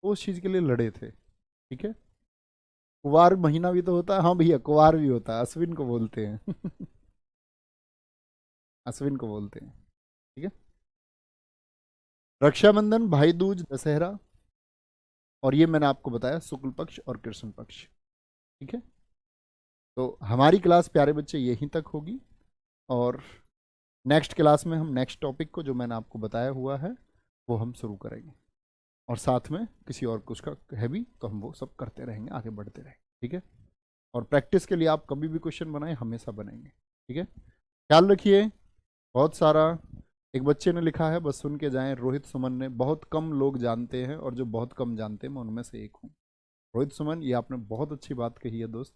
वो उस चीज़ के लिए लड़े थे। ठीक है, कुवार महीना भी तो होता है, हाँ भैया कुवार भी होता है, अश्विन को बोलते हैं अश्विन को बोलते हैं। ठीक है, रक्षाबंधन, भाई दूज, दशहरा, और ये मैंने आपको बताया शुक्ल पक्ष और कृष्ण पक्ष। ठीक है, तो हमारी क्लास प्यारे बच्चे यहीं तक होगी, और नेक्स्ट क्लास में हम नेक्स्ट टॉपिक को जो मैंने आपको बताया हुआ है वो हम शुरू करेंगे, और साथ में किसी और कुछ का है भी तो हम वो सब करते रहेंगे, आगे बढ़ते रहेंगे। ठीक है। और प्रैक्टिस के लिए आप कभी भी क्वेश्चन बनाएं, हमेशा बनेंगे। ठीक है, ख्याल रखिए। बहुत सारा एक बच्चे ने लिखा है, बस सुन के जाएं, रोहित सुमन ने, बहुत कम लोग जानते हैं और जो बहुत कम जानते हैं मैं उनमें से एक हूँ। रोहित सुमन, ये आपने बहुत अच्छी बात कही है दोस्त।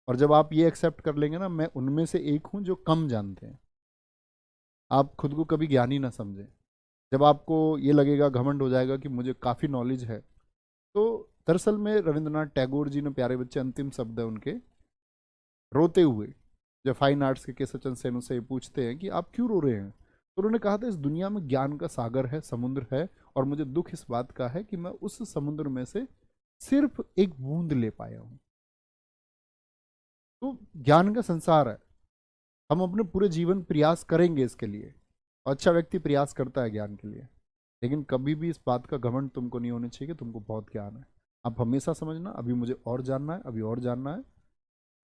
और जब आप ये एक्सेप्ट कर लेंगे ना, मैं उनमें से एक हूँ जो कम जानते हैं, आप खुद को कभी ज्ञानी ना समझें। जब आपको ये लगेगा, घमंड हो जाएगा कि मुझे काफ़ी नॉलेज है, तो दरअसल में रविंद्रनाथ टैगोर जी ने, प्यारे बच्चे, अंतिम शब्द है उनके, रोते हुए, जब फाइन आर्ट्स के केशवचंद्र सेन से पूछते हैं कि आप क्यों रो रहे हैं, तो उन्होंने कहा था, इस दुनिया में ज्ञान का सागर है, समुद्र है, और मुझे दुख इस बात का है कि मैं उस समुद्र में से सिर्फ एक बूंद ले पाया हूं। तो ज्ञान का संसार है, हम अपने पूरे जीवन प्रयास करेंगे इसके लिए। अच्छा व्यक्ति प्रयास करता है ज्ञान के लिए, लेकिन कभी भी इस बात का घमंड तुमको नहीं होना चाहिए कि तुमको बहुत ज्ञान है। आप हमेशा समझना, अभी मुझे और जानना है, अभी और जानना है,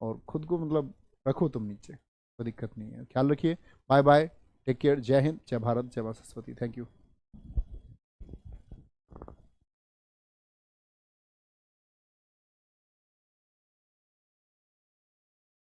और खुद को मतलब रखो तुम नीचे, कोई दिक्कत नहीं है। ख्याल रखिए, बाय बाय, टेक केयर, जय हिंद, जय भारत, जय मां सरस्वती, थैंक यू।